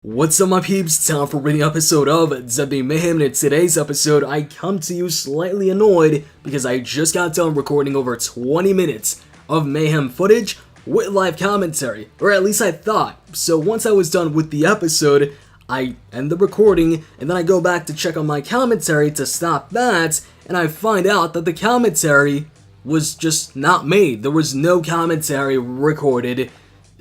What's up my peeps, time for a new episode of WWE Mayhem, and in today's episode I come to you slightly annoyed because I just got done recording over 20 minutes of Mayhem footage with live commentary, or at least I thought. So once I was done with the episode, I end the recording and then I go back to check on my commentary to stop that, and I find out that the commentary was just not made. There was no commentary recorded.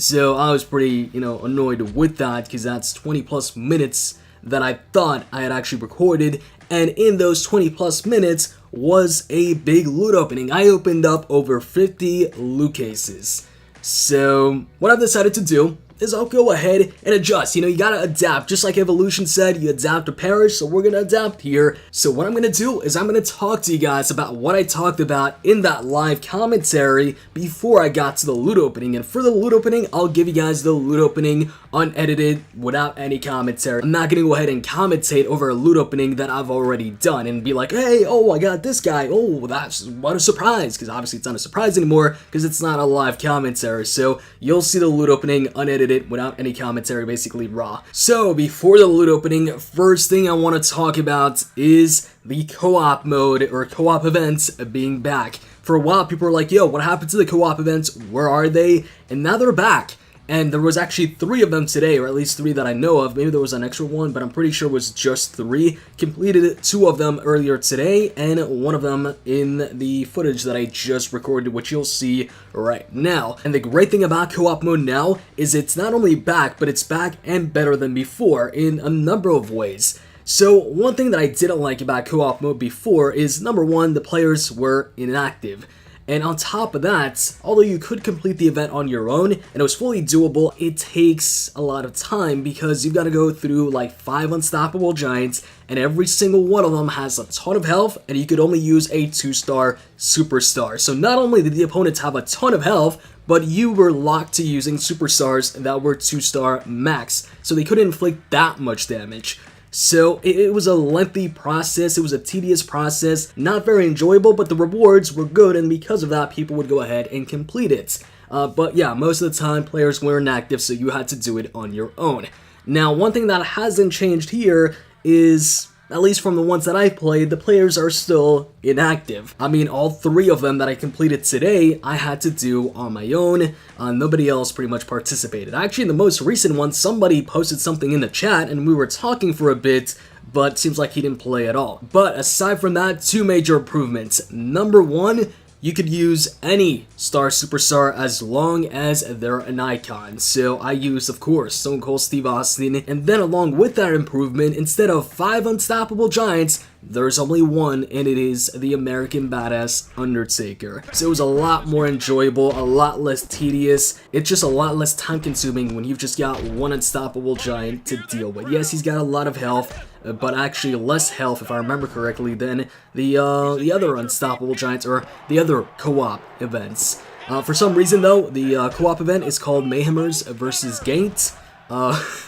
So I was pretty, annoyed with that because that's 20 plus minutes that I thought I had actually recorded, and in those 20 plus minutes was a big loot opening. I opened up over 50 loot cases. So what I've decided to do is I'll go ahead and adjust. You gotta adapt. Just like Evolution said, you adapt to perish, so we're gonna adapt here. So what I'm gonna do is I'm gonna talk to you guys about what I talked about in that live commentary before I got to the loot opening. And for the loot opening, I'll give you guys the loot opening unedited without any commentary. I'm not gonna go ahead and commentate over a loot opening that I've already done and be like, hey, oh, I got this guy. Oh, that's what a surprise. Because obviously it's not a surprise anymore because it's not a live commentary. So you'll see the loot opening unedited without any commentary, basically raw. So before the loot opening, first thing I want to talk about is the co-op mode or co-op events being back. For a while people were like, yo, what happened to the co-op events? Where are they? And now they're back. And there was actually 3 of them today, or at least 3 that I know of. Maybe there was an extra one, but I'm pretty sure it was just 3. Completed 2 of them earlier today, and 1 of them in the footage that I just recorded, which you'll see right now. And the great thing about co-op mode now is it's not only back, but it's back and better than before in a number of ways. So one thing that I didn't like about co-op mode before is, number 1, the players were inactive. And on top of that, although you could complete the event on your own, and it was fully doable, it takes a lot of time because you've got to go through like 5 unstoppable giants, and every single one of them has a ton of health, and you could only use a 2-star superstar. So not only did the opponents have a ton of health, but you were locked to using superstars that were 2-star max, so they couldn't inflict that much damage. So it was a lengthy process, it was a tedious process, not very enjoyable, but the rewards were good, and because of that, people would go ahead and complete it. But yeah, most of the time, players were inactive, so you had to do it on your own. Now, one thing that hasn't changed here is, at least from the ones that I've played, the players are still inactive. I mean, all 3 of them that I completed today, I had to do on my own. Nobody else pretty much participated. Actually, in the most recent one, somebody posted something in the chat, and we were talking for a bit, but it seems like he didn't play at all. But aside from that, 2 major improvements. Number 1, you could use any star superstar as long as they're an icon. So I used, of course, Stone Cold Steve Austin, and then along with that improvement, instead of 5 unstoppable giants, there's only 1, and it is the American Badass Undertaker. So it was a lot more enjoyable, a lot less tedious. It's just a lot less time consuming when you've just got 1 unstoppable giant to deal with. Yes, he's got a lot of health, but actually less health, if I remember correctly, than the other unstoppable giants or the other co-op events. For some reason though, the co-op event is called Mayhemers versus Gate.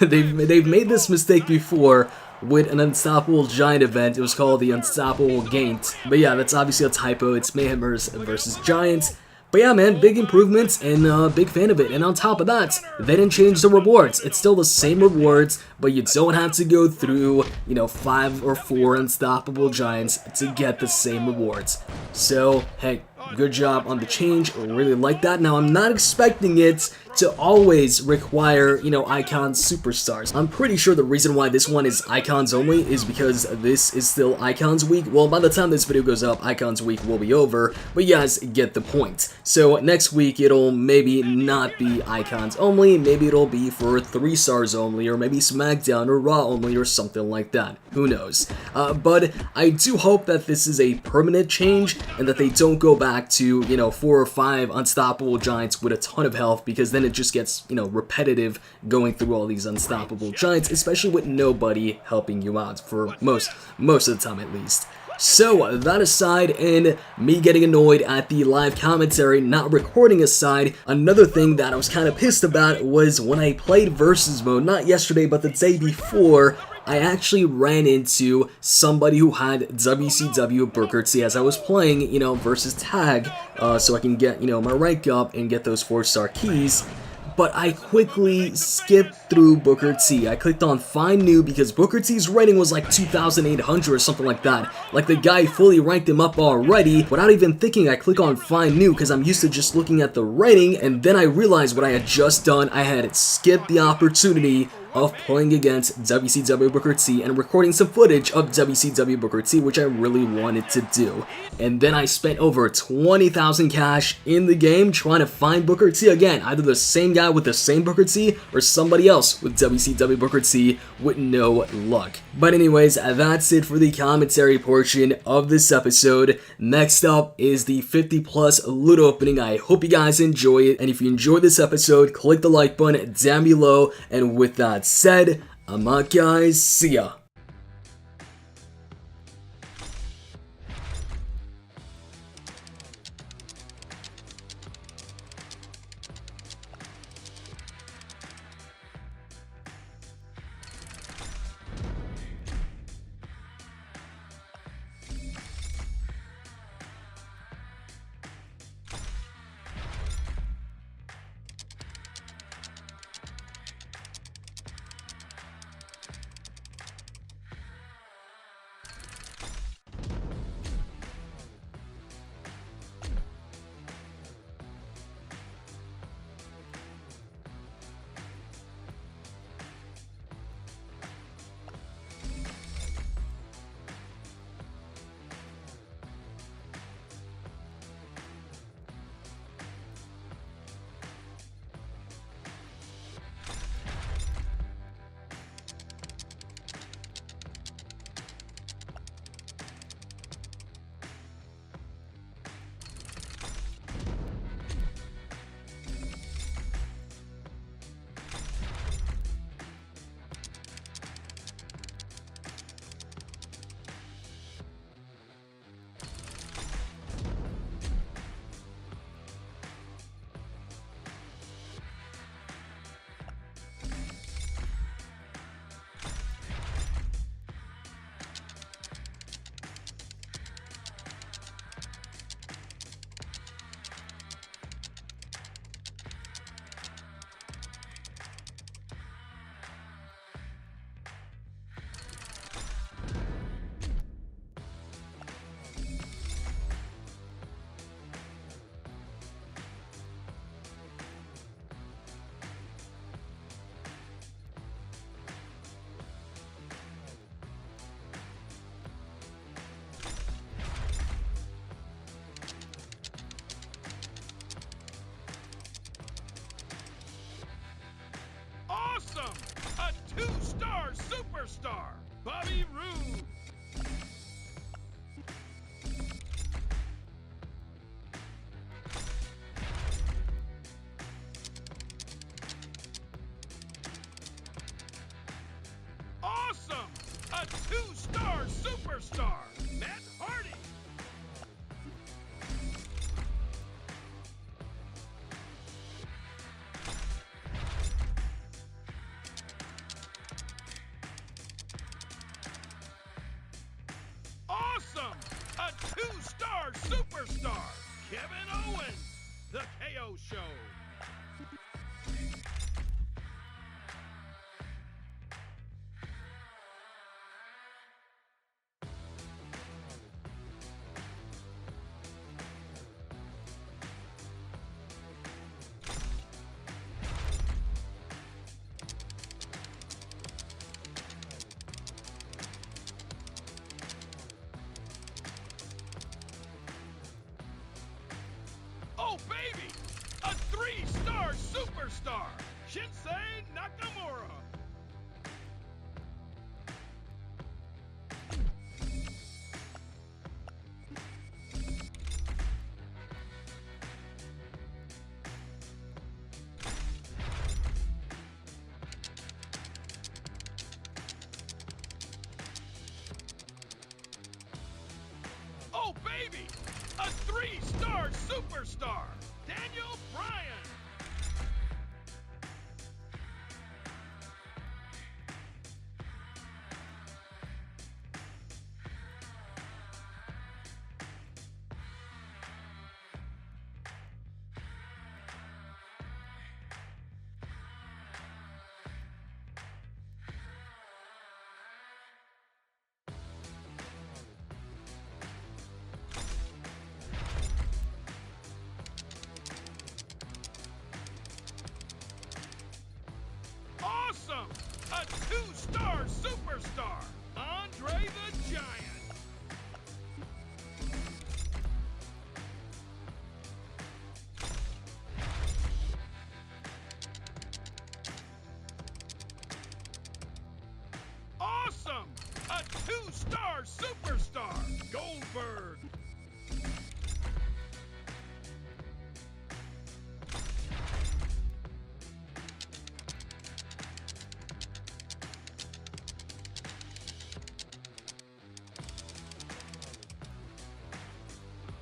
They've made this mistake before with an unstoppable giant event. It was called the Unstoppable Gate. But yeah, that's obviously a typo. It's Mayhemers versus Giants. But yeah, man, big improvements, and big fan of it. And on top of that, they didn't change the rewards. It's still the same rewards, but you don't have to go through, 5 or 4 unstoppable giants to get the same rewards. So, hey, good job on the change. I really like that. Now, I'm not expecting it to always require, icon superstars. I'm pretty sure the reason why this one is icons only is because this is still icons week. Well, by the time this video goes up, icons week will be over, but you guys get the point. So next week, it'll maybe not be icons only, maybe it'll be for 3 stars only, or maybe SmackDown or Raw only, or something like that. Who knows? But I do hope that this is a permanent change, and that they don't go back to, 4 or 5 unstoppable giants with a ton of health, because then it just gets, repetitive going through all these unstoppable giants, especially with nobody helping you out for most of the time at least. So, that aside, and me getting annoyed at the live commentary not recording aside, another thing that I was kind of pissed about was when I played Versus Mode, not yesterday, but the day before, I actually ran into somebody who had WCW Booker T as I was playing, versus tag, so I can get, my rank up and get those 4-star keys. but I quickly skipped through Booker T. I clicked on Find New because Booker T's rating was like 2,800 or something like that. Like the guy fully ranked him up already. Without even thinking, I click on Find New because I'm used to just looking at the rating, and then I realized what I had just done. I had skipped the opportunity of playing against WCW Booker T and recording some footage of WCW Booker T, which I really wanted to do. And then I spent over 20,000 cash in the game trying to find Booker T again, either the same guy with the same Booker T or somebody else with WCW Booker T, with no luck. But anyways, that's it for the commentary portion of this episode. Next up is the 50 plus loot opening. I hope you guys enjoy it, and if you enjoyed this episode, click the like button down below, and with that said, I'm out guys, see ya. Awesome! A 2-star superstar, Bobby Roode. Awesome! A 2-star superstar, Matt Hardy. Awesome! A 2-star superstar, Kevin Owens, The KO Show. Oh, baby! A 3-star superstar, Shinsei Nakamura. Oh, baby! A 3-star superstar, Daniel Bryan. a 2-star superstar, Andre the Giant. Awesome! A 2-star superstar, Goldberg.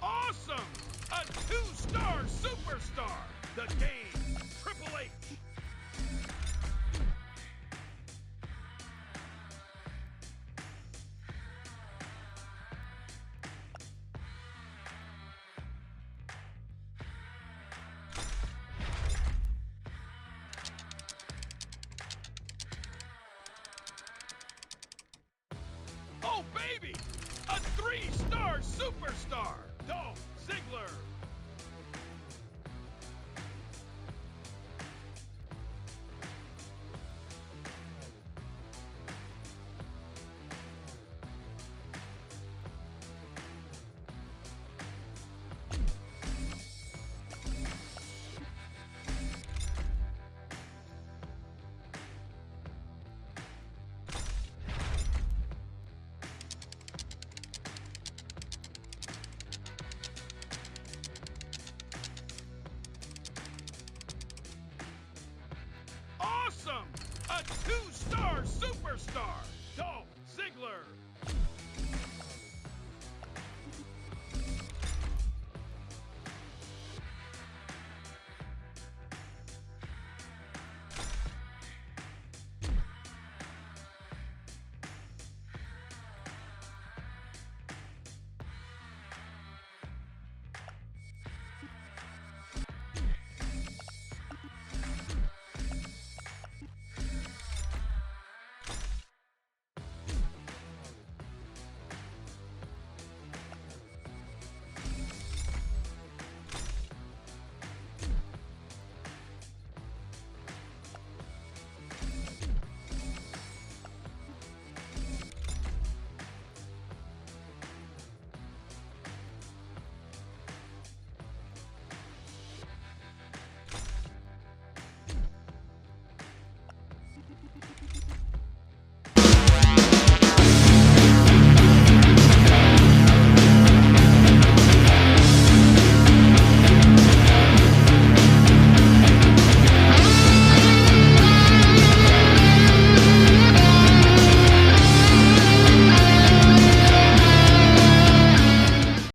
Awesome! A 2-star superstar, the Game, Triple H. Oh, baby! A 3-star superstar, Dolph Ziggler.